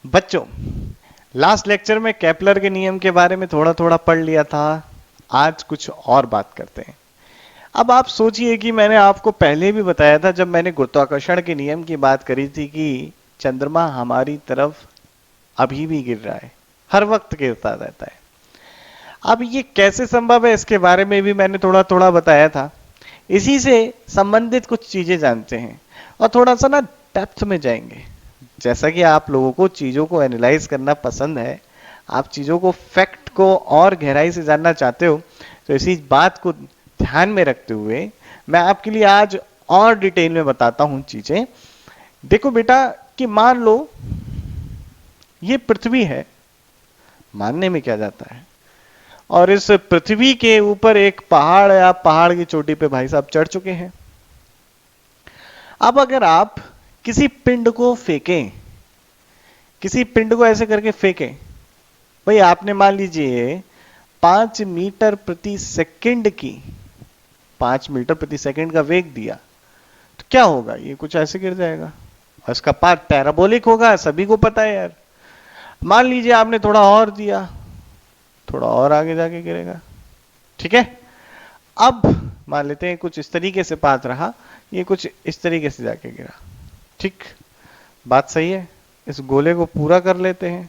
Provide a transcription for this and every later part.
बच्चों, last lecture में Kepler के नियम के बारे में थोड़ा थोड़ा पढ़ लिया था। आज कुछ और बात करते हैं। अब आप सोचिए कि मैंने आपको पहले भी बताया था जब मैंने गुरुत्वाकर्षण के नियम की बात करी थी कि चंद्रमा हमारी तरफ अभी भी गिर रहा है, हर वक्त गिरता रहता है। अब ये कैसे संभव है इसके बारे में भी मैंने थोड़ा थोड़ा बताया था। इसी से संबंधित कुछ चीजें जानते हैं और थोड़ा सा ना डेप्थ में जाएंगे। जैसा कि आप लोगों को चीजों को एनालाइज करना पसंद है, आप चीजों को फैक्ट को और गहराई से जानना चाहते हो, तो इसी बात को ध्यान में रखते हुए मैं आपके लिए आज और डिटेल में बताता हूं चीजें। देखो बेटा, कि मान लो ये पृथ्वी है, मानने में क्या जाता है, और इस पृथ्वी के ऊपर एक पहाड़ है, आप पहाड़ की चोटी पे भाई साहब चढ़ चुके हैं। अब अगर आप किसी पिंड को फेंकें, किसी पिंड को ऐसे करके फेंकें, भाई आपने मान लीजिए 5 मीटर प्रति सेकंड की 5 मीटर प्रति सेकंड का वेग दिया, तो क्या होगा, ये कुछ ऐसे गिर जाएगा और इसका पाथ पैराबोलिक होगा, सभी को पता है यार। मान लीजिए आपने थोड़ा और दिया, थोड़ा और आगे जाके गिरेगा। ठीक है, अब मान लेते हैं कुछ इस तरीके से पाथ रहा, ये कुछ इस तरीके से जाके गिरा। ठीक, बात सही है। इस गोले को पूरा कर लेते हैं,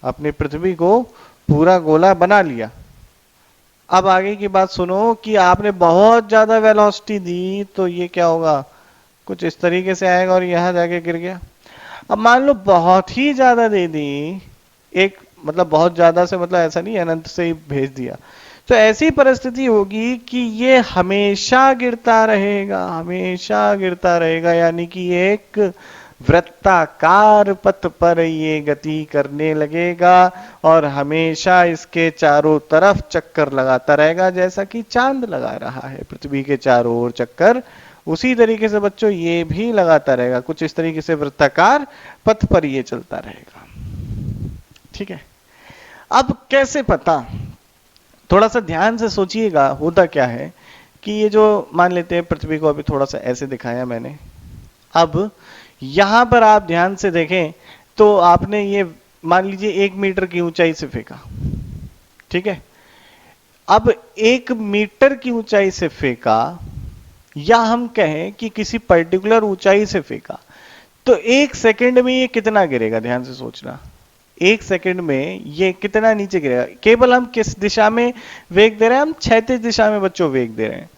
अपनी पृथ्वी को पूरा गोला बना लिया। अब आगे की बात सुनो कि आपने बहुत ज्यादा वेलोसिटी दी तो ये क्या होगा, कुछ इस तरीके से आएगा और यहां जाके गिर गया। अब मान लो बहुत ही ज्यादा दे दी, एक मतलब बहुत ज्यादा से मतलब ऐसा नहीं अनंत से ही भेज दिया, तो ऐसी परिस्थिति होगी कि ये हमेशा गिरता रहेगा, हमेशा गिरता रहेगा, यानी कि एक वृत्ताकार पथ पर ये गति करने लगेगा और हमेशा इसके चारों तरफ चक्कर लगाता रहेगा, जैसा कि चांद लगा रहा है पृथ्वी के चारों ओर चक्कर। उसी तरीके से बच्चों ये भी लगाता रहेगा, कुछ इस तरीके से वृत्ताकार पथ पर ये चलता रहेगा। ठीक है, अब कैसे पता, थोड़ा सा ध्यान से सोचिएगा। होता क्या है कि ये जो मान लेते हैं पृथ्वी को, अभी थोड़ा सा ऐसे दिखाया मैंने, अब यहां पर आप ध्यान से देखें तो आपने ये मान लीजिए 1 मीटर की ऊंचाई से फेंका। ठीक है, अब 1 मीटर की ऊंचाई से फेंका, या हम कहें कि किसी पर्टिकुलर ऊंचाई से फेंका, तो 1 सेकंड में ये कितना गिरेगा, ध्यान से सोचना। 1 सेकंड में ये कितना नीचे गिरेगा। केवल हम किस दिशा में वेग दे रहे हैं, हम क्षैतिज दिशा में बच्चों वेग दे रहे हैं।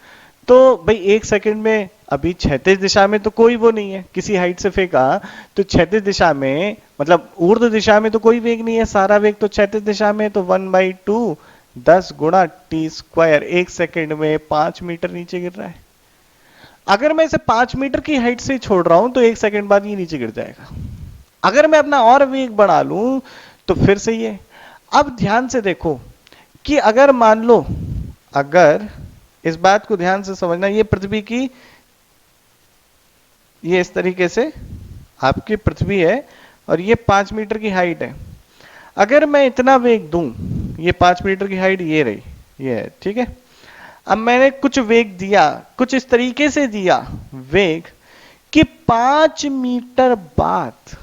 तो भाई 1 सेकंड में अभी क्षैतिज दिशा में तो कोई वो नहीं है, किसी हाइट से फेंका तो क्षैतिज दिशा में मतलब ऊर्ध्व दिशा में तो कोई वेग नहीं है, सारा वेग तो क्षैतिज दिशा में, तो 1/2 10 गुणा t², 1 सेकंड में 5 मीटर नीचे गिर रहा है। अगर मैं इसे 5 मीटर की हाइट से छोड़ रहा हूं तो 1 सेकंड बाद ये नीचे गिर जाएगा। अगर मैं अपना और वेग बढ़ा लूं तो फिर से ये। अब ध्यान से देखो कि अगर मान लो, अगर इस बात को ध्यान से समझना, ये पृथ्वी की, ये इस तरीके से आपकी पृथ्वी है और ये 5 मीटर की हाइट है। अगर मैं इतना वेग दूं, ये 5 मीटर की हाइट ये रही, ये है, ठीक है। अब मैंने कुछ वेग दिया, कुछ इस तरीके से दिया वेग कि 5 मीटर बाद,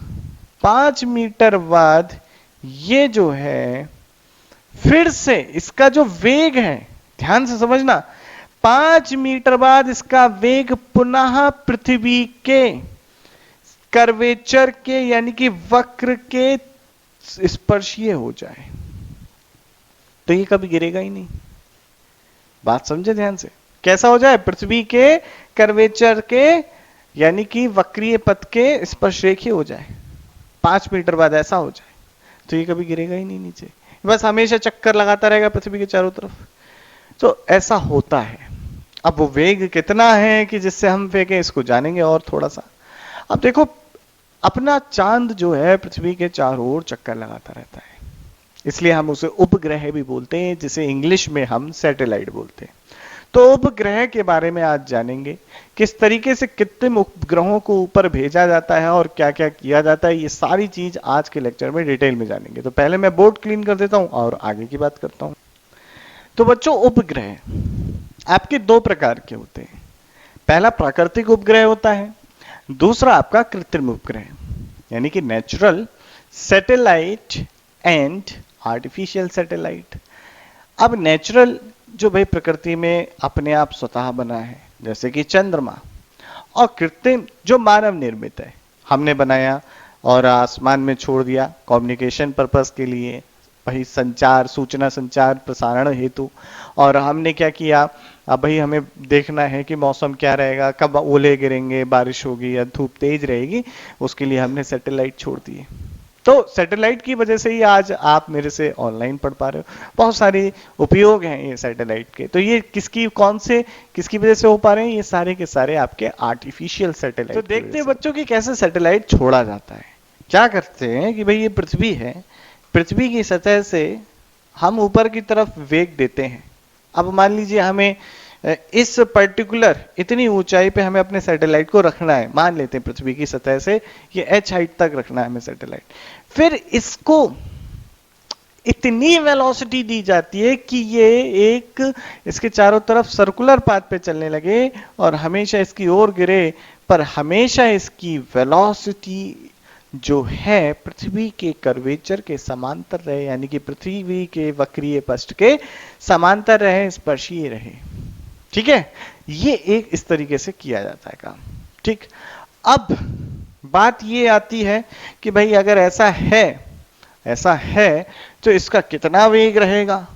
5 मीटर बाद ये जो है फिर से इसका जो वेग है, ध्यान से समझना, 5 मीटर बाद इसका वेग पुनः पृथ्वी के कर्वेचर के यानी कि वक्र के स्पर्शीय हो जाए तो ये कभी गिरेगा ही नहीं। बात समझे ध्यान से, कैसा हो जाए, पृथ्वी के कर्वेचर के यानी कि वक्रीय पथ के स्पर्शरेखीय हो जाए, 5 मीटर बाद ऐसा हो जाए तो ये कभी गिरेगा ही नहीं नीचे, बस हमेशा चक्कर लगाता रहेगा पृथ्वी के चारों तरफ। तो ऐसा होता है। अब वो वेग कितना है कि जिससे हम फेंके, इसको जानेंगे और थोड़ा सा। अब देखो, अपना चांद जो है पृथ्वी के चारों ओर चक्कर लगाता रहता है, इसलिए हम उसे उपग्रह भी बोलते हैं, जिसे इंग्लिश में हम सैटेलाइट बोलते हैं। तो उपग्रह के बारे में आज जानेंगे, किस तरीके से कृत्रिम उपग्रहों को ऊपर भेजा जाता है और क्या क्या किया जाता है, ये सारी चीज आज के लेक्चर में डिटेल में जानेंगे। तो पहले मैं बोर्ड क्लीन कर देता हूं और आगे की बात करता हूं। तो बच्चों, उपग्रह आपके 2 प्रकार के होते हैं। पहला प्राकृतिक उपग्रह होता है, दूसरा आपका कृत्रिम उपग्रह यानी कि natural satellite and artificial satellite. अब नेचुरल जो भाई प्रकृति में अपने आप स्वतः बना है, जैसे कि चंद्रमा, और कृत्रिम जो मानव निर्मित है, हमने बनाया और आसमान में छोड़ दिया कम्युनिकेशन पर्पस के लिए, भाई संचार, सूचना संचार प्रसारण हेतु। और हमने क्या किया, अब भाई हमें देखना है कि मौसम क्या रहेगा, कब ओले गिरेंगे, बारिश होगी या धूप तेज रहेगी, उसके लिए हमने सैटेलाइट छोड़ दिए। तो सैटेलाइट की वजह से ही आज आप मेरे से ऑनलाइन पढ़ पा रहे हो। बहुत सारे उपयोग हैं ये सैटेलाइट के। तो ये किसकी वजह से हो पा रहे हैं? ये सारे के सारे आपके आर्टिफिशियल सैटेलाइट। तो देखते हैं बच्चों की कैसे सैटेलाइट छोड़ा जाता है। क्या करते हैं कि भाई ये पृथ्वी है, पृथ्वी की सतह से हम ऊपर की तरफ वेग देते हैं। अब मान लीजिए हमें इस पर्टिकुलर इतनी ऊंचाई पे हमें अपने सैटेलाइट को रखना है, मान लेते हैं पृथ्वी की सतह से ये h हाइट तक रखना है हमें सैटेलाइट। फिर इसको इतनी वेलोसिटी दी जाती है कि ये एक इसके चारों तरफ सर्कुलर पाथ पे चलने लगे और हमेशा इसकी ओर गिरे, पर हमेशा इसकी वेलोसिटी जो है पृथ्वी के कर्वेचर के समांतर रहे, यानी कि पृथ्वी के वक्रीय पृष्ठ के समांतर रहे, स्पर्शीय रहे। ठीक है, ये एक इस तरीके से किया जाता है काम। ठीक, अब बात ये आती है कि भाई अगर ऐसा है तो इसका कितना वेग रहेगा,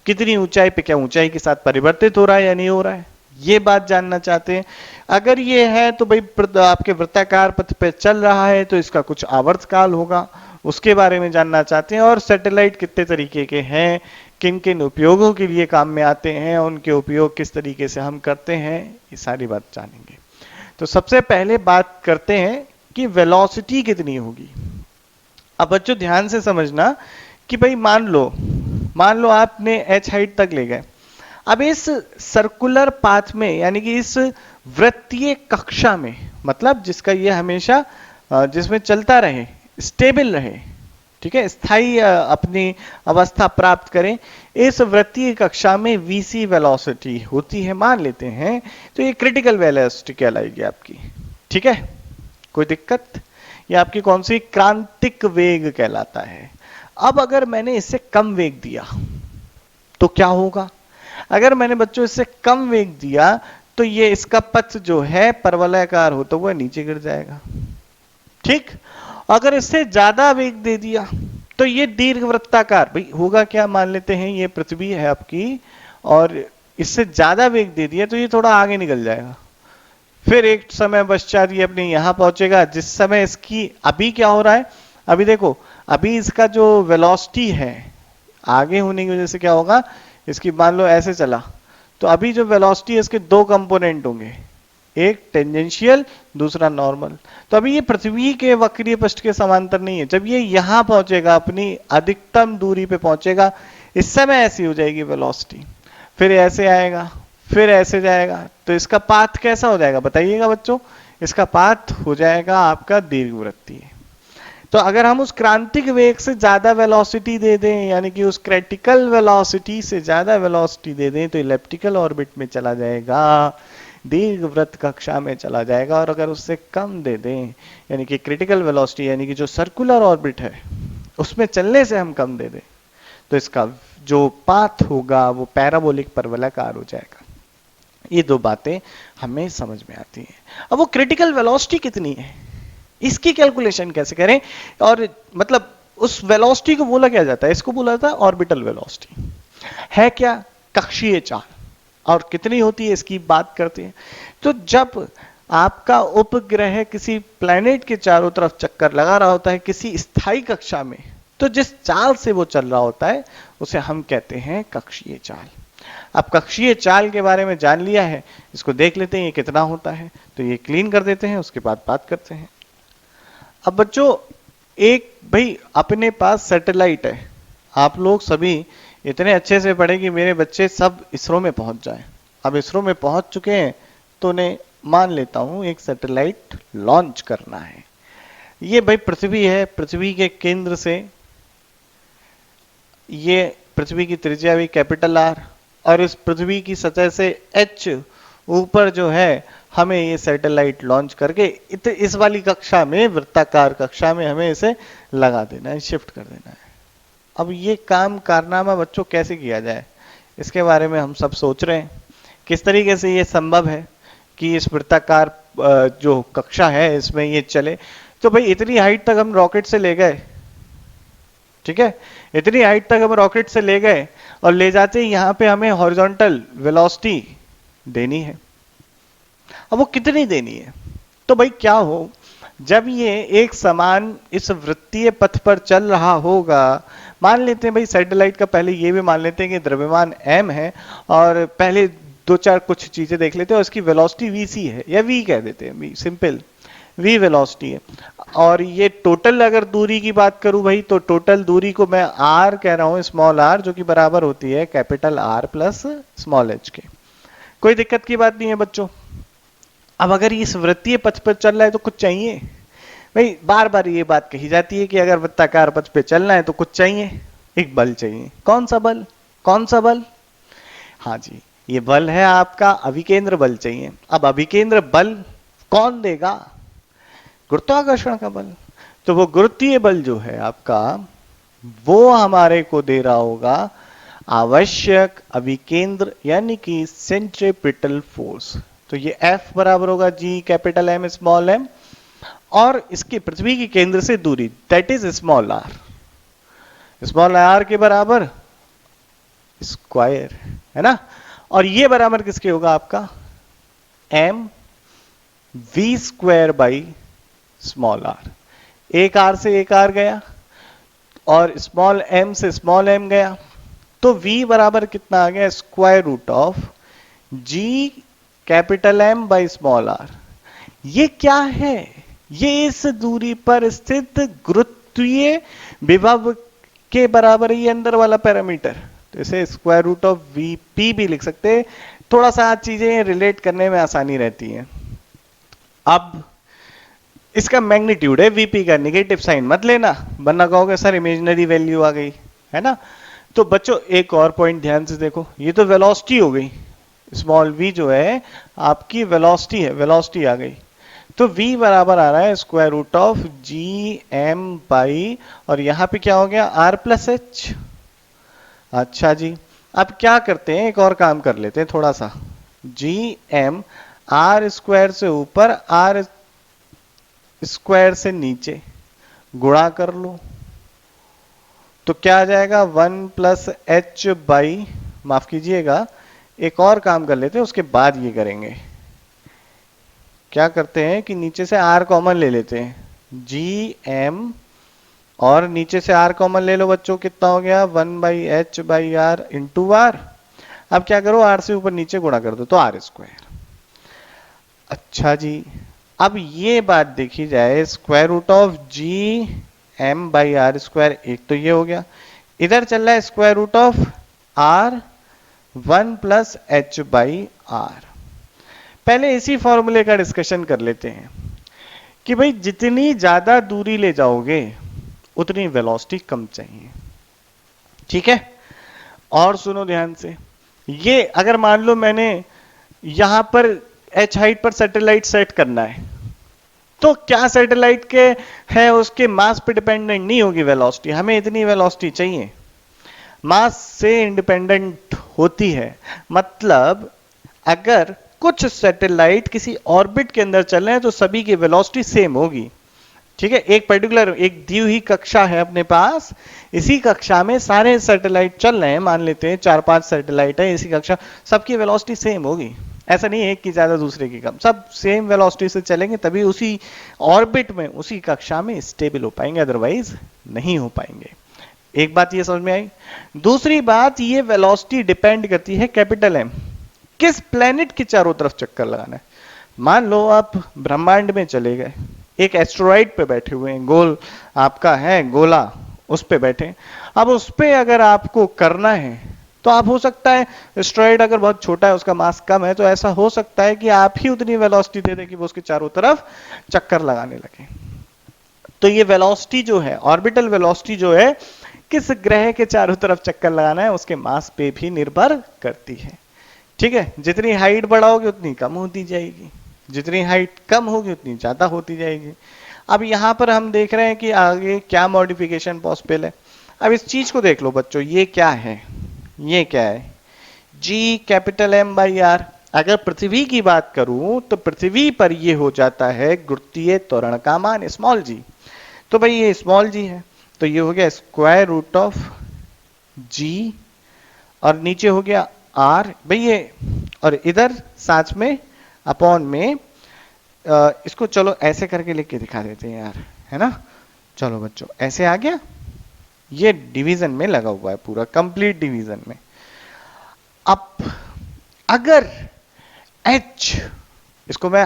कितनी ऊंचाई पे, क्या ऊंचाई के साथ परिवर्तित हो रहा है या नहीं हो रहा है, ये बात जानना चाहते हैं। अगर ये है तो भाई आपके वृत्ताकार पथ पे चल रहा है तो इसका कुछ आवर्तकाल होगा, उसके बारे में जानना चाहते हैं। और सैटेलाइट कितने तरीके के हैं, किन किन उपयोगों के लिए काम में आते हैं, उनके उपयोग किस तरीके से हम करते हैं, ये सारी बात जानेंगे। तो सबसे पहले बात करते हैं कि वेलोसिटी कितनी होगी। अब बच्चों ध्यान से समझना कि भाई मान लो आपने h हाइट तक ले गए। अब इस सर्कुलर पाथ में, यानी कि इस वृत्तीय कक्षा में, मतलब जिसका ये हमेशा जिसमें चलता रहे, स्टेबल रहे, ठीक है, स्थायी अपनी अवस्था प्राप्त करें, इस वृत्तीय कक्षा में vc वेलोसिटी होती है, मान लेते हैं। तो ये क्रिटिकल वेलोसिटी कहलाएगी आपकी। ठीक है, कोई दिक्कत? ये आपकी कौन सी? क्रांतिक वेग कहलाता है। अब अगर मैंने इससे कम वेग दिया तो क्या होगा? अगर मैंने बच्चों इससे कम वेग दिया तो ये इसका पथ जो है परवलयाकार होता हुआ नीचे गिर जाएगा। ठीक, अगर इससे ज्यादा वेग दे दिया तो ये दीर्घवृत्ताकार, भाई होगा क्या, मान लेते हैं ये पृथ्वी है आपकी और इससे ज्यादा वेग दे दिया तो ये थोड़ा आगे निकल जाएगा। फिर एक समय पश्चात ये अपने यहां पहुंचेगा, जिस समय इसकी अभी क्या हो रहा है, अभी देखो, अभी इसका जो वेलोसिटी है आगे होने की वजह से क्या होगा, इसकी मान लो ऐसे चला तो अभी जो वेलोसिटी है इसके दो कंपोनेंट होंगे, एक टेंजेंशियल, दूसरा नॉर्मल। तो अभी ये पृथ्वी के वक्रीय पृष्ठ के समांतर नहीं है। जब ये यहां पहुंचेगा, अपनी अधिकतम दूरी पे पहुंचेगा, इस समय ऐसी हो जाएगी वेलोसिटी, फिर ऐसे आएगा, फिर ऐसे जाएगा, तो इसका पाथ कैसा हो जाएगा बताइएगा बच्चों? इसका पाथ हो जाएगा आपका दीर्घवृत्तीय। तो अगर हम उस क्रांतिक वेग से ज्यादा वेलोसिटी दे दें, यानी कि उस क्रिटिकल वेलोसिटी से ज्यादा वेलोसिटी दे दें, तो इलिप्टिकल ऑर्बिट में चला जाएगा, दीर्घवृत्त कक्षा में चला जाएगा। और अगर उससे कम दे दें, यानी कि क्रिटिकल वेलोसिटी, यानी कि जो सर्कुलर ऑर्बिट है उसमें चलने से हम कम दे दें, तो इसका जो पाथ होगा वो पैराबोलिक परवलयाकार हो जाएगा। ये दो बातें हमें समझ में आती हैं। अब वो क्रिटिकल वेलोसिटी कितनी है, इसकी कैलकुलेशन कैसे करें? और मतलब उस वेलोसिटी को बोला क्या जाता है? इसको बोला जाता है ऑर्बिटल वेलोसिटी। है क्या? कक्षीय चाल। और कितनी होती है इसकी बात करते हैं। तो जब आपका उपग्रह किसी प्लैनेट के चारों तरफ चक्कर लगा रहा होता है किसी स्थायी कक्षा में, तो जिस चाल से वो चल रहा होता है उसे हम कहते हैं कक्षीय चाल। अब कक्षीय चाल के बारे में जान लिया है, इसको देख लेते हैं ये कितना होता है। तो ये क्लीन कर देते हैं, उसके बाद बात करते हैं। अब बच्चों एक भाई अपने पास सैटेलाइट है, आप लोग सभी इतने अच्छे से पढ़े कि मेरे बच्चे सब इसरो में पहुंच जाएं। अब इसरो में पहुंच चुके हैं तो उन्हें मान लेता हूं एक सैटेलाइट लॉन्च करना है। ये भाई पृथ्वी है, पृथ्वी के केंद्र से ये पृथ्वी की त्रिज्या हुई कैपिटल आर, और इस पृथ्वी की सतह से h ऊपर जो है हमें ये सैटेलाइट लॉन्च करके इस वाली कक्षा में, वृत्ताकार कक्षा में हमें इसे लगा देना है, शिफ्ट कर देना है। अब ये काम कारनामा बच्चों कैसे किया जाए, इसके बारे में हम सब सोच रहे हैं, किस तरीके से ये संभव है कि इस वृत्ताकार जो कक्षा है इसमें ये चले। तो भाई इतनी हाइट तक हम रॉकेट से ले गए, ठीक है, इतनी हाइट तक हम रॉकेट से ले गए और ले जाते ही यहां पे हमें हॉरिजॉन्टल वेलोसिटी देनी है। अब वो कितनी देनी है, तो भाई क्या हो, जब ये एक समान इस वृत्तीय पथ पर चल रहा होगा, मान लेते हैं भाई सैटेलाइट का, पहले ये भी मान लेते हैं कि द्रव्यमान m है, और पहले दो चार कुछ चीजें देख लेते हैं, और इसकी वेलोसिटी vc है, या v कह देते हैं, v सिंपल v वेलोसिटी है। और ये टोटल अगर दूरी की बात करूं भाई, तो टोटल दूरी को मैं r कह रहा हूं, स्मॉल r, जो कि बराबर होती है capital R plus small h के। कोई दिक्कत की बात नहीं है बच्चों। अब अगर इस वृत्तीय पथ पर चल रहा है तो कुछ चाहिए भाई, बार बार ये बात कही जाती है कि अगर वृत्ताकार पथ पे चलना है तो कुछ चाहिए, एक बल चाहिए। कौन सा बल, कौन सा बल? हाँ जी, ये बल है आपका अभिकेंद्र बल चाहिए। अब अभिकेंद्र बल कौन देगा? गुरुत्वाकर्षण का बल। तो वो गुरुत्वीय बल जो है आपका, वो हमारे को दे रहा होगा आवश्यक अभिकेंद्र यानी कि सेंट्रीपिटल फोर्स। तो ये F बराबर होगा G capital M small m, और इसकी पृथ्वी के केंद्र से दूरी that is small r, small r के बराबर स्क्वायर, है ना। और ये बराबर किसके होगा आपका m v square by small r। एक r से एक r गया और स्मॉल m से स्मॉल m गया, तो v बराबर कितना आ गया, square root of g capital M by small r। ये क्या है, ये इस दूरी पर स्थित गुरुत्वीय विभव के बराबर ही अंदर वाला पैरामीटर, तो इसे स्क्वायर रूट ऑफ Vp भी लिख सकते हैं। थोड़ा सा आज चीजें रिलेट करने में आसानी रहती है। अब इसका मैग्नीट्यूड है Vp का, निगेटिव साइन मत लेना, वरना कहोगे सर इमेजिनरी वैल्यू आ गई, है ना। तो बच्चों एक और पॉइंट ध्यान से देखो, ये तो वेलोसिटी हो गई, स्मॉल v जो है आपकी वेलोसिटी है, वेलोसिटी आ गई। तो v बराबर आ रहा है square root of G M by, और यहां पे क्या हो गया r प्लस एच। अच्छा जी, अब क्या करते हैं, एक और काम कर लेते हैं थोड़ा सा, जी एम आर स्क्वायर से ऊपर आर स्क्वायर से नीचे गुणा कर लो, तो क्या आ जाएगा 1 प्लस एच बाई, माफ कीजिएगा एक और काम कर लेते हैं उसके बाद ये करेंगे। क्या करते हैं कि नीचे से r कॉमन ले लेते हैं, जी एम, और नीचे से r कॉमन ले लो बच्चों, कितना हो गया 1 by H by R into R. अब क्या करो, r से ऊपर नीचे गुणा कर दो तो r स्क्वायर। अच्छा जी, अब ये बात देखी जाए, square root of G M by R square, एक तो ये हो गया, इधर चल रहा है square root of r 1 plus H by R. पहले इसी फॉर्मूले का डिस्कशन कर लेते हैं कि भाई जितनी ज्यादा दूरी ले जाओगे उतनी वेलोसिटी कम चाहिए, ठीक है। और सुनो ध्यान से, ये अगर मान लो मैंने यहां पर h हाइट पर सैटेलाइट सेट करना है, तो क्या सैटेलाइट के है उसके मास पे डिपेंडेंट नहीं होगी वेलोसिटी, हमें इतनी वेलोसिटी चाहिए, मास से इंडिपेंडेंट होती है। मतलब अगर कुछ सैटेलाइट किसी ऑर्बिट के अंदर चल रहे हैं तो सभी की वेलोसिटी सेम होगी, ठीक है। एक पर्टिकुलर एक दी हुई कक्षा है अपने पास, इसी कक्षा में सारे सैटेलाइट चल रहे हैं, मान लेते हैं 4-5 सैटेलाइट है इसी कक्षा, सबकी वेलोसिटी सेम होगी, ऐसा नहीं है एक की ज्यादा दूसरे की कम, सब सेम वेलोसिटी से चलेंगे, तभी उसी ऑर्बिट में उसी कक्षा में स्टेबल हो पाएंगे, अदरवाइज नहीं हो पाएंगे। एक बात ये समझ में आई। दूसरी बात, ये वेलोसिटी डिपेंड करती है कैपिटल एम, किस प्लेनेट के चारों तरफ चक्कर लगाना है। मान लो आप ब्रह्मांड में चले गए, एक एस्टेरॉइड पे बैठे हुए हैं, गोल आपका है गोला, उस पे बैठे, अब उस पे अगर आपको करना है तो आप हो सकता है एस्टेरॉइड अगर बहुत छोटा है, उसका मास कम है, तो ऐसा हो सकता है कि आप ही उतनी वेलोसिटी दे दें कि वो उसके चारों तरफ चक्कर लगाने लगे। तो ये वेलोसिटी जो है, ऑर्बिटल वेलोसिटी जो है, किस ग्रह के चारों तरफ चक्कर लगाना है उसके मास पे भी निर्भर करती है, ठीक है। जितनी हाइट बढ़ाओगे उतनी कम होती जाएगी, जितनी हाइट कम होगी उतनी ज्यादा होती जाएगी। अब यहां पर हम देख रहे हैं कि आगे क्या मॉडिफिकेशन पॉसिबल है। अब इस चीज को देख लो बच्चों, ये क्या है, ये क्या है, जी कैपिटल एम बाई आर। अगर पृथ्वी की बात करूं तो पृथ्वी पर ये हो जाता है गुरुत्वीय त्वरण का मान स्मॉल जी। तो भाई ये स्मॉल जी है, तो ये हो गया स्क्वायर रूट ऑफ जी, और नीचे हो गया आर भाई ये, और इधर साथ में अपॉन में इसको चलो ऐसे करके लिख के दिखा देते हैं यार, है ना। चलो बच्चों ऐसे आ गया, ये डिवीजन में लगा हुआ है पूरा, कंप्लीट डिवीजन में। अब अगर h, इसको मैं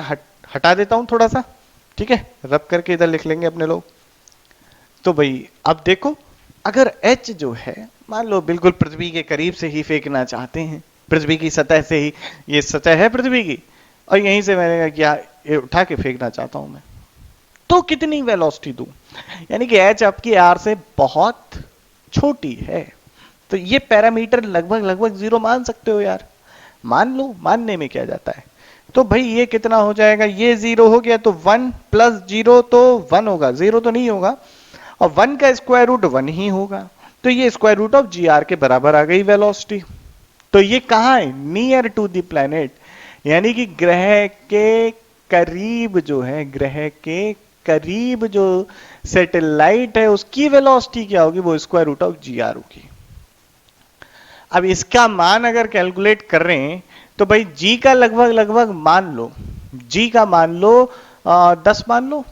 हटा देता हूं थोड़ा सा, ठीक है, रब करके इधर लिख लेंगे अपने लोग। तो भाई अब देखो, अगर h जो है मान लो बिल्कुल पृथ्वी के करीब से ही फेंकना चाहते हैं, पृथ्वी की सतह से ही, ये सतह है पृथ्वी की, और यहीं से मैंने क्या ये उठा के फेंकना चाहता हूं मैं, तो कितनी वेलोसिटी दूं, यानी कि h आपकी r से बहुत छोटी है। तो ये पैरामीटर लगभग लगभग जीरो मान सकते हो यार, मान लो, मानने में क्या जाता है। तो भाई ये कितना हो जाएगा, ये जीरो हो गया तो 1 प्लस जीरो तो 1 होगा, जीरो तो नहीं होगा, और 1 का स्क्वायर रूट 1 ही होगा। तो ये square root of G R के बराबर आ गई वेलोसिटी। तो ये कहाँ है, नियर टू द प्लैनेट, यानी कि ग्रह के करीब जो है, ग्रह के करीब जो सैटेलाइट है उसकी वेलोसिटी क्या होगी, वो square root of G R होगी। अब इसका मान अगर कैलकुलेट कर रहे हैं तो भाई जी का लगभग लगभग मान लो, जी का मान लो 10 मान लो,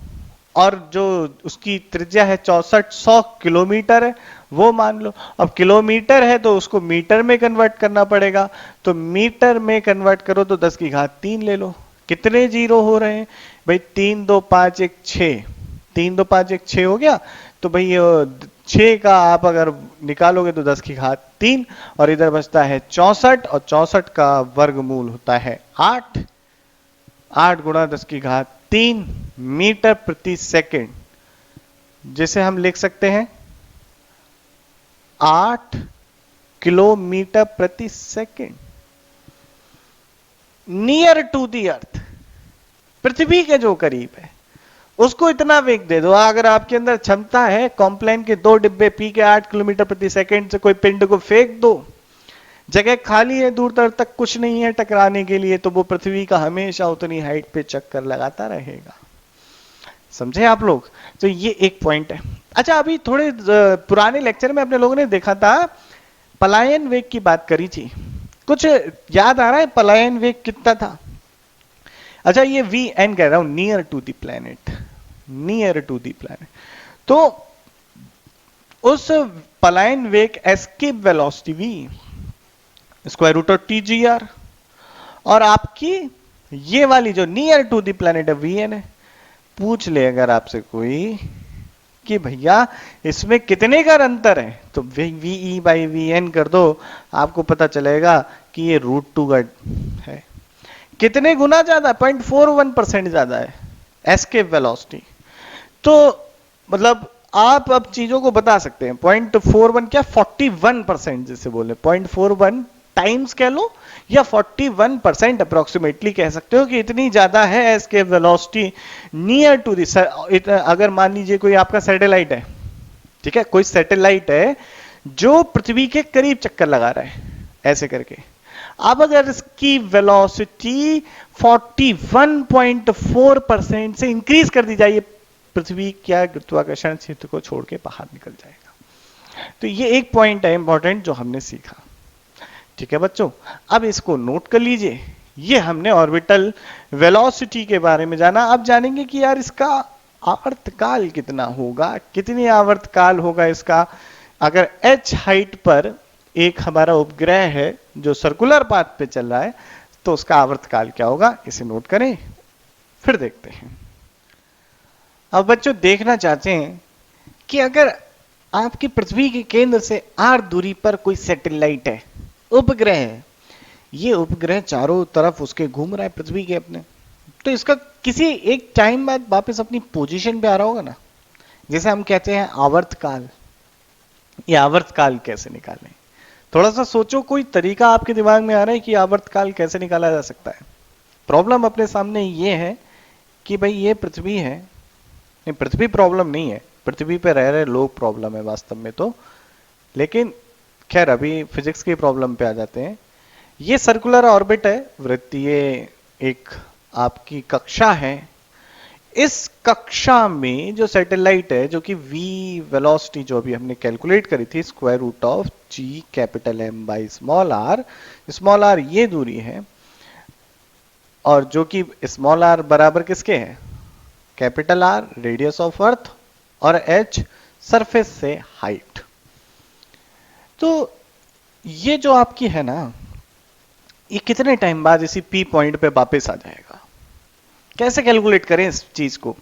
और जो उसकी त्रिज्या है 6400 किलोमीटर है वो मान लो। अब किलोमीटर है तो उसको मीटर में कन्वर्ट करना पड़ेगा, तो मीटर में कन्वर्ट करो तो 10 की घात 3 ले लो। कितने जीरो हो रहे हैं भाई, 3 2 5 1 6, 3 2 5 1 6 हो गया। तो भाई 6 का आप अगर निकालोगे तो 10 की घात 3, और इधर बचता है 64, और 64 का वर्गमूल होता है 8, 8 गुणा 10 की घात 3 मीटर प्रति सेकंड, जिसे हम लिख सकते हैं 8 किलोमीटर प्रति सेकंड। नियर टू दी अर्थ, पृथ्वी के जो करीब है उसको इतना वेग दे दो। अगर आपके अंदर क्षमता है कॉम्प्लेन के 2 डिब्बे पी के 8 किलोमीटर प्रति सेकंड से कोई पिंड को फेंक दो, जगह खाली है, दूर दूर तक कुछ नहीं है टकराने के लिए, तो वो पृथ्वी का हमेशा उतनी हाइट पे चक्कर लगाता रहेगा। समझे आप लोग। तो ये एक पॉइंट है। अच्छा, अभी थोड़े पुराने लेक्चर में अपने लोगों ने देखा था, पलायन वेग की बात करी थी, कुछ याद आ रहा है पलायन वेग कितना था? अच्छा, ये वी एन कह रहा हूं, near to the planet, near to the planet. तो उस पलायन वेग escape velocity V square root of T G R, और आपकी ये वाली जो near to the planet V N है। पूछ ले अगर आपसे कोई कि भैया इसमें कितने का अंतर है, तो V E by V N कर दो, आपको पता चलेगा कि ये √2 का है। कितने गुना ज्यादा, 0.41% ज्यादा है एस्केप वेलोसिटी। तो मतलब आप अब चीजों को बता सकते हैं, 0.41 क्या 41% जिसे बोले, 0.41 टाइम्स कह लो, या 41% अप्रोक्सीमेटली कह सकते हो कि इतनी ज्यादा है escape velocity near to this. अगर मान लीजिए कोई आपका सैटेलाइट है, ठीक है, कोई सैटेलाइट है जो पृथ्वी के करीब चक्कर लगा रहा है ऐसे करके, अब अगर इसकी वेलोसिटी 41.4% से इंक्रीज कर दी जाए, पृथ्वी क्या गुरुत्वाकर्षण क्षेत्र को छोड़ के बाहर निकल जाएगा। तो ये एक पॉइंट है इंपॉर्टेंट जो हमने सीखा। ठीक है बच्चों, अब इसको नोट कर लीजिए। ये हमने ऑर्बिटल वेलोसिटी के बारे में जाना। अब जानेंगे कि यार इसका आवर्तकाल कितना होगा, कितनी आवर्तकाल होगा इसका। अगर h हाइट पर एक हमारा उपग्रह है जो सर्कुलर पाथ पे चल रहा है, तो उसका आवर्तकाल क्या होगा, इसे नोट करें, फिर देखते हैं। अब बच्चों देखना चाहते हैं कि अगर आपकी पृथ्वी के केंद्र से r दूरी पर कोई सैटेलाइट है, उपग्रह है, ये उपग्रह चारों तरफ उसके घूम रहा है पृथ्वी के अपने, तो इसका किसी एक टाइम बाद वापस अपनी पोजीशन पे आ रहा होगा ना, जैसे हम कहते हैं आवर्तकाल। ये आवर्तकाल कैसे निकालें, थोड़ा सा सोचो, कोई तरीका आपके दिमाग में आ रहा है कि आवर्तकाल कैसे निकाला जा सकता है? प्रॉब्लम अपने सामने ये है कि भाई ये पृथ्वी है, नहीं पृथ्वी प्रॉब्लम नहीं है, पृथ्वी पे रह रहे लोग प्रॉब्लम है वास्तव में तो, लेकिन खैर अभी फिजिक्स की प्रॉब्लम पे आ जाते हैं। ये सर्कुलर ऑर्बिट है, वृत्तीय एक आपकी कक्षा है। इस कक्षा में जो सैटेलाइट है, जो कि v वेलोसिटी जो अभी हमने कैलकुलेट करी थी, square root of g capital M by small r ये दूरी है, और जो कि स्मॉल r बराबर किसके है, capital R radius of earth और h सरफेस से हाइट। तो ये जो आपकी है ना, ये कितने टाइम बाद इसी P पॉइंट पे वापस आ जाएगा, कैसे कैलकुलेट करें इस चीज को?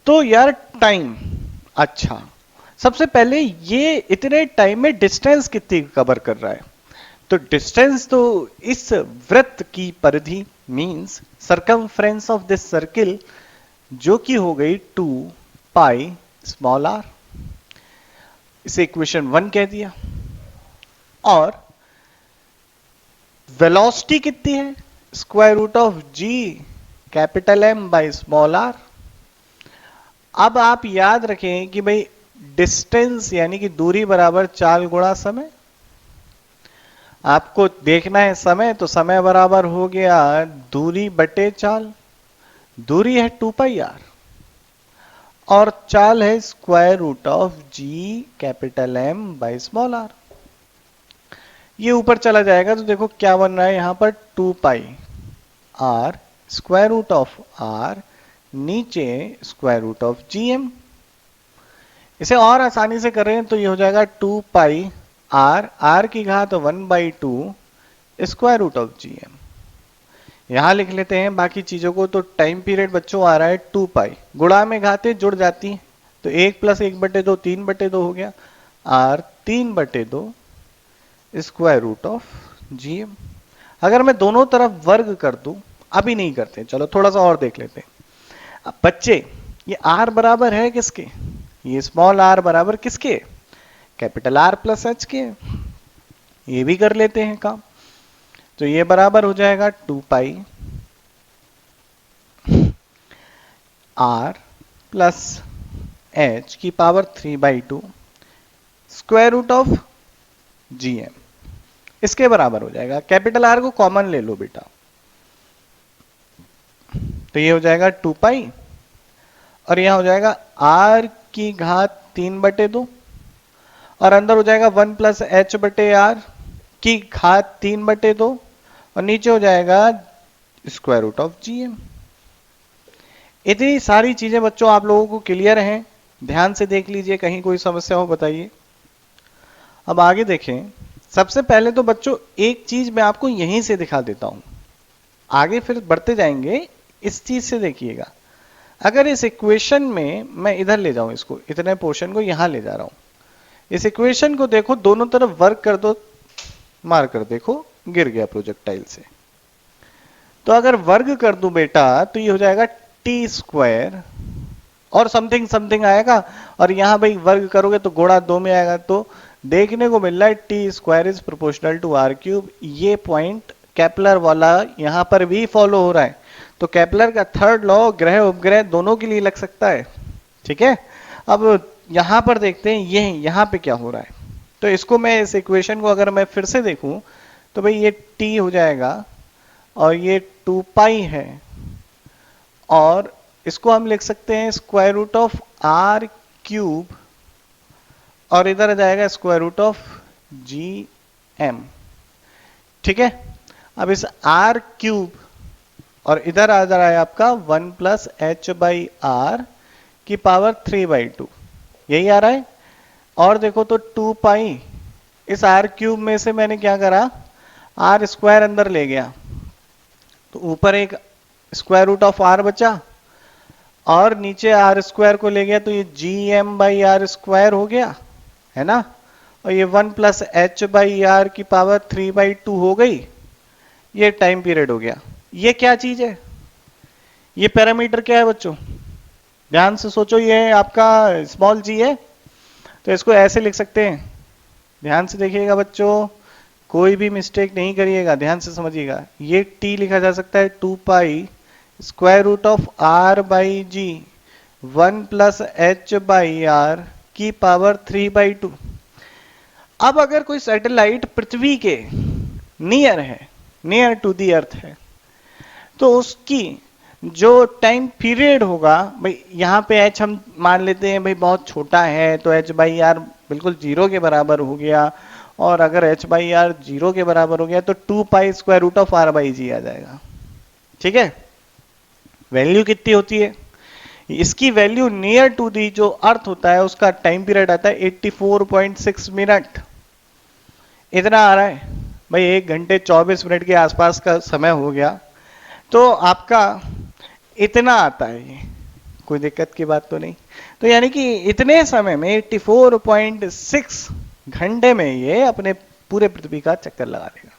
तो यार टाइम, अच्छा सबसे पहले ये इतने टाइम में डिस्टेंस कितनी कवर कर रहा है? तो डिस्टेंस तो इस वृत्त की परिधि means circumference of this circle, जो कि हो गई 2 पाई स्मॉल r, इसे इक्वेशन 1 कह दिया। और वेलोसिटी कितनी है, square root of g capital M by small r। अब आप याद रखें कि भाई डिस्टेंस यानी कि दूरी बराबर चाल गुणा समय। आपको देखना है समय, तो समय बराबर हो गया दूरी बटे चाल। दूरी है 2 पाई r और चाल है square root of g capital M by small r। ये ऊपर चला जाएगा तो देखो क्या बन रहा है यहां पर, 2 pi r square root of r, नीचे स्क्वायर रूट ऑफ gm। इसे और आसानी से करें तो ये हो जाएगा 2 पाई r की घात 1/2 स्क्वायर रूट ऑफ gm। यहां लिख लेते हैं बाकी चीजों को। तो टाइम पीरियड बच्चों आ रहा है 2 पाई, गुणा में घातें जुड़ जाती हैं, तो 1 + 1/2 3/2 हो गया, r 3/2 square root of gm। अगर मैं दोनों तरफ वर्ग कर दूं, अभी नहीं करते, चलो थोड़ा सा और देख लेते हैं। अब बच्चे ये r बराबर है किसके, ये स्मॉल r बराबर किसके, कैपिटल R प्लस h के। ये भी कर लेते हैं काम। तो ये बराबर हो जाएगा 2 पाई r प्लस h की power 3/2 square root of gm, इसके बराबर हो जाएगा। कैपिटल R को कॉमन ले लो बेटा, तो ये हो जाएगा 2 पाई और यहां हो जाएगा r की घात 3/2 और अंदर हो जाएगा 1 + h/r की घात 3/2 और नीचे हो जाएगा स्क्वायर रूट ऑफ gm। इतनी सारी चीजें बच्चों आप लोगों को क्लियर हैं? ध्यान से देख लीजिए, कहीं कोई समस्या हो बताइए। अब आगे देखें। सबसे पहले तो बच्चों एक चीज मैं आपको यहीं से दिखा देता हूं, आगे फिर बढ़ते जाएंगे। इस चीज से देखिएगा, अगर इस इक्वेशन में मैं इधर ले जाऊं, इसको इतने पोर्शन को यहां ले जा रहा हूं, इस इक्वेशन को देखो, दोनों तरफ वर्क कर दो, मार कर देखो, गिर गया प्रोजेक्टाइल से। तो अगर वर्ग कर दूं बेटा तो ये हो जाएगा टी स्क्वायर और समथिंग समथिंग आएगा, और यहां भाई वर्ग करोगे तो गुणा 2 में आएगा। तो देखने को मिल रहा है T square is proportional to r cube. ये पॉइंट केपलर वाला यहां पर भी फॉलो हो रहा है। तो केपलर का थर्ड लॉ ग्रह उपग्रह दोनों के लिए लग सकता है, ठीक है। अब यहां पर देखते हैं ये यहां पे क्या हो रहा है। तो इसको मैं, इस इक्वेशन को अगर मैं फिर से देखूं तो भाई ये t हो जाएगा और ये 2 पाई है, और इसको हम लिख सकते हैं square root of r cube और इधर आ जाएगा स्क्वायर रूट ऑफ gm, ठीक है। अब इस r क्यूब और इधर आ जा रहा है आपका 1 + h/r की पावर 3/2, यही आ रहा है। और देखो तो 2 पाई, इस r क्यूब में से मैंने क्या करा, r स्क्वायर अंदर ले गया, तो ऊपर एक स्क्वायर रूट ऑफ r बचा और नीचे r स्क्वायर को ले गया, तो ये gm/r स्क्वायर हो गया, है ना। और ये 1 + h/r की पावर 3/2 हो गई। ये टाइम पीरियड हो गया। ये क्या चीज है, ये पैरामीटर क्या है बच्चों, ध्यान से सोचो। ये आपका स्मॉल g है, तो इसको ऐसे लिख सकते हैं, ध्यान से देखिएगा बच्चों। कोई भी मिस्टेक नहीं करिएगा, ध्यान से समझिएगा। ये t लिखा जा सकता है 2 pi square root of r by G 1 plus H by R की पावर 3/2। अब अगर कोई सैटेलाइट पृथ्वी के नियर है, नियर टू दी अर्थ है, तो उसकी जो टाइम पीरियड होगा, भाई यहाँ पे h हम मान लेते हैं भाई बहुत छोटा है, तो h बाई आर बिल्कुल 0 के बराबर हो गया। और अगर h बाई आर 0 के बराबर हो गया तो 2 pi square root of r by g आ जाएगा। ठीक है, वैल्यू कितनी होती है इसकी? वैल्यू नियर टू दी जो अर्थ होता है उसका टाइम पीरियड आता है 84.6 मिनट। इतना आ रहा है भाई, 1 घंटे 24 मिनट के आसपास का समय हो गया, तो आपका इतना आता है। ये कोई दिक्कत की बात तो नहीं। तो यानी कि इतने समय में 84.6 घंटे में ये अपने पूरे पृथ्वी का चक्कर लगा देगा।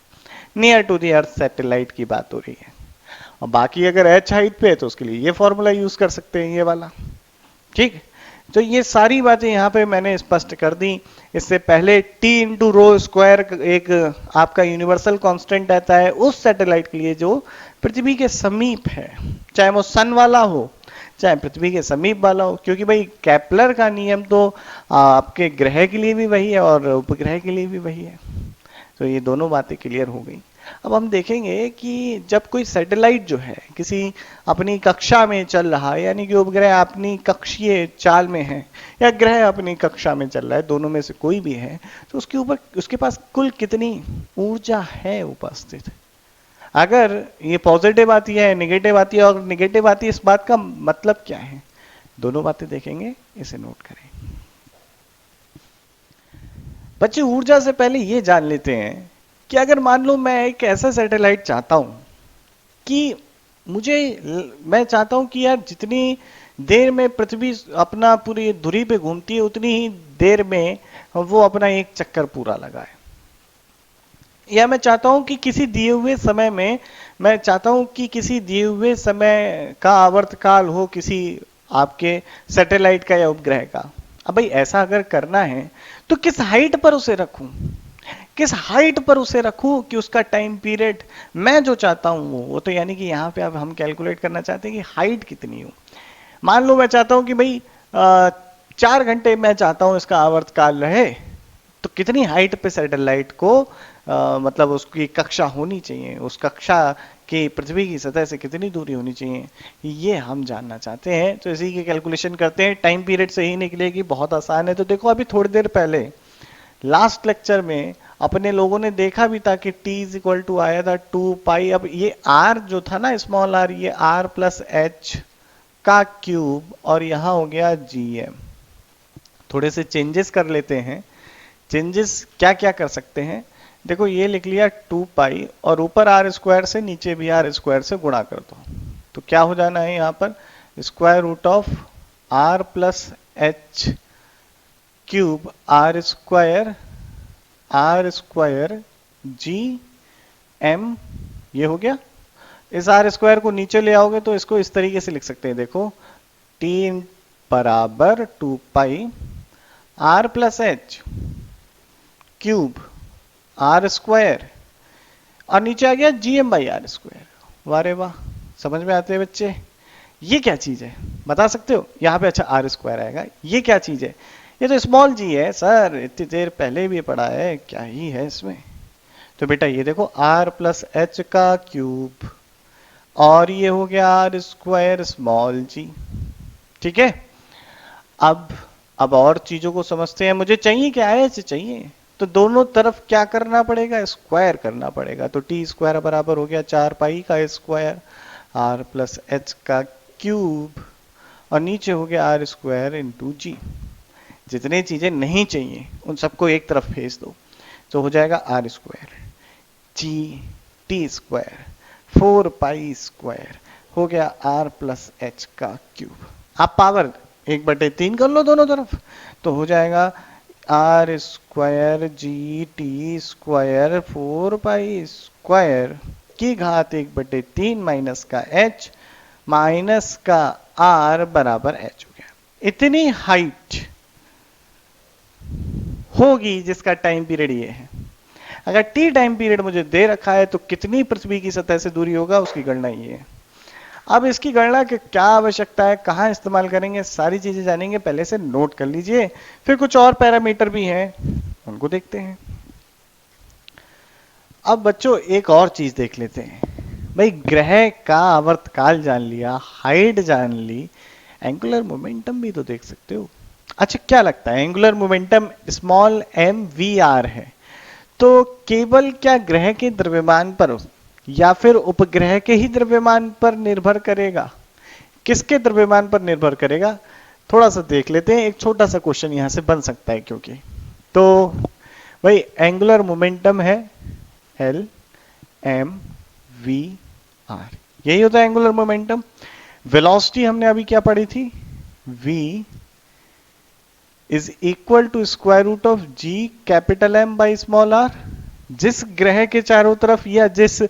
Near to the earth satellite की बात हो रही है। और बाकी अगर एच हाइट पे है तो उसके लिए ये फॉर्मूला यूज कर सकते हैं, ये वाला। ठीक, तो ये सारी बातें यहाँ पे मैंने स्पष्ट कर दी। इससे पहले टी इंटू रो स्क्वायर एक आपका यूनिवर्सल कांस्टेंट रहता है उस सैटेलाइट के लिए जो पृथ्वी के समीप है, चाहे वो सन वाला हो चाहे पृथ्वी के समीप वाला हो, क्योंकि भाई केपलर का नियम तो आपके ग्रह के लिए भी वही है और उपग्रह के लिए भी वही है। तो ये दोनों बातें क्लियर हो गई। अब हम देखेंगे कि जब कोई सैटेलाइट जो है किसी अपनी कक्षा में चल रहा है, यानी कि उपग्रह अपनी कक्षीय चाल में है या ग्रह अपनी कक्षा में चल रहा है, दोनों में से कोई भी है, तो उसके ऊपर उसके पास कुल कितनी ऊर्जा है उपस्थित। अगर ये पॉजिटिव आती है, नेगेटिव आती है और नेगेटिव आती है, इस बात का मतलब क्या है? दोनों बातें देखेंगे, इसे नोट करें। बच्चे ऊर्जा से पहले ये जान लेते हैं कि अगर मान लो मैं एक ऐसा सैटेलाइट चाहता हूं कि मैं चाहता हूं कि यार जितनी देर में पृथ्वी अपना पूरी धुरी पे घूमती है उतनी ही देर में वो अपना एक चक्कर पूरा लगाए, या मैं चाहता हूं कि किसी दिए हुए समय में, मैं चाहता हूं कि किसी दिए हुए समय का आवर्तकाल हो किसी आपके सैटेलाइट का या उपग्रह का। अब भाई ऐसा अगर करना है तो किस हाइट पर उसे रखूं, किस हाइट पर उसे रखूं कि उसका टाइम पीरियड मैं जो चाहता हूं वो तो यानी कि यहाँ पे अब हम कैलकुलेट करना चाहते हैं कि हाइट कितनी हो। मान लो मैं चाहता हूं कि भाई 4 घंटे मैं चाहता हूं इसका आवर्तकाल रहे, तो कितनी हाइट पे सैटेलाइट को मतलब उसकी कक्षा होनी चाहिए, उस कक्षा की पृथ्वी की सतह से कितनी दूरी होनी चाहिए, ये हम जानना चाहते हैं। तो इसी की कैलकुलेशन करते हैं। टाइम पीरियड से ही निकलेगी, बहुत आसान है। तो देखो अभी थोड़ी देर पहले लास्ट लेक्चर में अपने लोगों ने देखा भी था कि t इज इक्वल टू आया था 2 पाई। अब ये r जो था ना, स्मॉल r, ये r प्लस एच का क्यूब और यहां हो गया gm। थोड़े से चेंजेस कर लेते हैं। चेंजेस क्या क्या कर सकते हैं? देखो ये लिख लिया 2 पाई और ऊपर आर स्क्वायर से नीचे भी आर स्क्वायर से गुणा कर दो, तो क्या हो जाना है यहाँ पर? Square root of R plus H cube R square G M, ये हो गया। इस आर स्क्वायर को नीचे ले आओगे तो इसको इस तरीके से लिख सकते हैं, देखो टी बराबर 2 pi R plus H cube R square और नीचे आ गया जीएम बाई आर स्क्वायर। वाह रे वाह, समझ में आते हैं बच्चे? ये क्या चीज है बता सकते हो? यहाँ पे अच्छा आर स्क्वायर आएगा, ये क्या चीज है? ये तो स्मॉल जी है सर, इतनी देर पहले भी पढ़ा है, क्या ही है इसमें। तो बेटा ये देखो आर प्लस एच का क्यूब और ये हो गया आर स्क्वायर स्मॉल जी। ठीक है, अब और चीजों को समझते हैं। मुझे चाहिए क्या है? एच चाहिए, तो दोनों तरफ क्या करना पड़ेगा? स्क्वायर करना पड़ेगा। तो टी स्क्वायर बराबर हो गया 4 पाई का स्क्वायर आर प्लस एच का क्यूब और नीचे हो गया आर स्क्वायर इंटू जी। जितने चीजें नहीं चाहिए उन सबको एक तरफ भेज दो, तो हो जाएगा R square G T square 4 pi square हो गया आर प्लस एच का क्यूब। आप पावर 1/3 कर लो दोनों तरफ, तो हो जाएगा R square G T square 4 pi square की घात 1/3 माइनस का एच माइनस का आर बराबर एच हो गया। इतनी हाइट होगी जिसका टाइम पीरियड ये है। अगर टी टाइम पीरियड मुझे दे रखा है तो कितनी पृथ्वी की सतह से दूरी होगा उसकी गणना ये है। अब इसकी गणना की क्या आवश्यकता है, कहाँ इस्तेमाल करेंगे, सारी चीजें जानेंगे, पहले से नोट कर लीजिए। फिर कुछ और पैरामीटर भी हैं, उनको देखते हैं। अब बच्चों एक और चीज देख लेते हैं। भाई ग्रह का आवर्तकाल जान लिया, हाइट जान ली, एंगुलर मोमेंटम भी तो देख सकते हो। अच्छा क्या लगता है, angular momentum small M V R है, तो केवल क्या ग्रह के द्रव्यमान पर या फिर उपग्रह के ही द्रव्यमान पर निर्भर करेगा? किसके द्रव्यमान पर निर्भर करेगा, थोड़ा सा देख लेते हैं। एक छोटा सा क्वेश्चन यहां से बन सकता है, क्योंकि तो भाई एंगुलर मोमेंटम है एल एम वी आर, यही होता है एंगुलर मोमेंटम। वेलोसिटी हमने अभी क्या पढ़ी थी, v is equal to square root of G capital M by small R. जिस ग्रह के चारों तरफ, या जिस,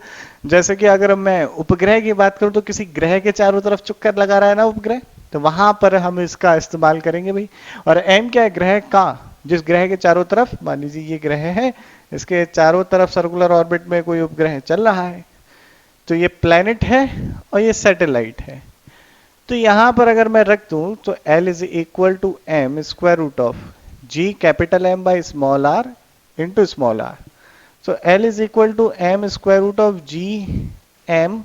जैसे कि अगर मैं उपग्रह की बात करूं तो किसी ग्रह के चारों तरफ चक्कर लगा रहा है ना उपग्रह, तो वहां पर हम इसका इस्तेमाल करेंगे भाई। और m क्या है, ग्रह का, जिस ग्रह के चारों तरफ, मान लीजिए ये ग्रह है, इसके चारों तरफ सर्कुलर ऑर्बिट में कोई उपग्रह चल रहा है, तो ये प्लैनेट है और ये सैटेलाइट है। तो यहां पर अगर मैं रख दूं तो L is equal to M square root of G capital M by small R into small R. So L is equal to m square root of g m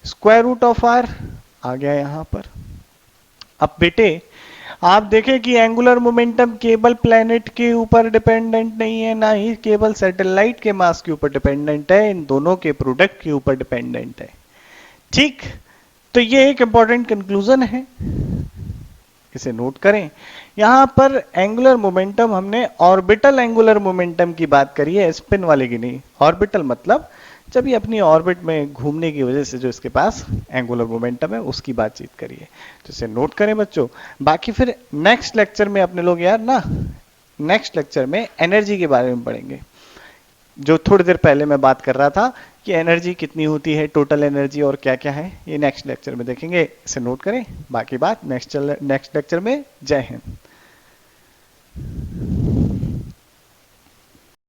square root of r आ गया यहां पर। अब बेटे आप देखें कि angular momentum केवल planet के ऊपर डिपेंडेंट नहीं है, ना ही केवल सैटेलाइट के मास के ऊपर डिपेंडेंट है, इन दोनों के प्रोडक्ट के ऊपर डिपेंडेंट है। ठीक, तो ये एक इंपॉर्टेंट कंक्लूजन है, इसे नोट करें। यहां पर एंगुलर मोमेंटम हमने ऑर्बिटल एंगुलर मोमेंटम की बात करी है, स्पिन वाले की नहीं। ऑर्बिटल मतलब जब ये अपनी ऑर्बिट में घूमने की वजह से जो इसके पास एंगुलर मोमेंटम है उसकी बातचीत करिए, तो इसे नोट करें बच्चों। बाकी फिर नेक्स्ट लेक्चर में अपने लोग यार ना, नेक्स्ट लेक्चर में एनर्जी के बारे में पढ़ेंगे, जो थोड़ी देर पहले मैं बात कर रहा था कि एनर्जी कितनी होती है, टोटल एनर्जी और क्या क्या है, ये नेक्स्ट लेक्चर में देखेंगे, इसे नोट करें। बाकी बात नेक्स्ट लेक्चर में। जय हिंद।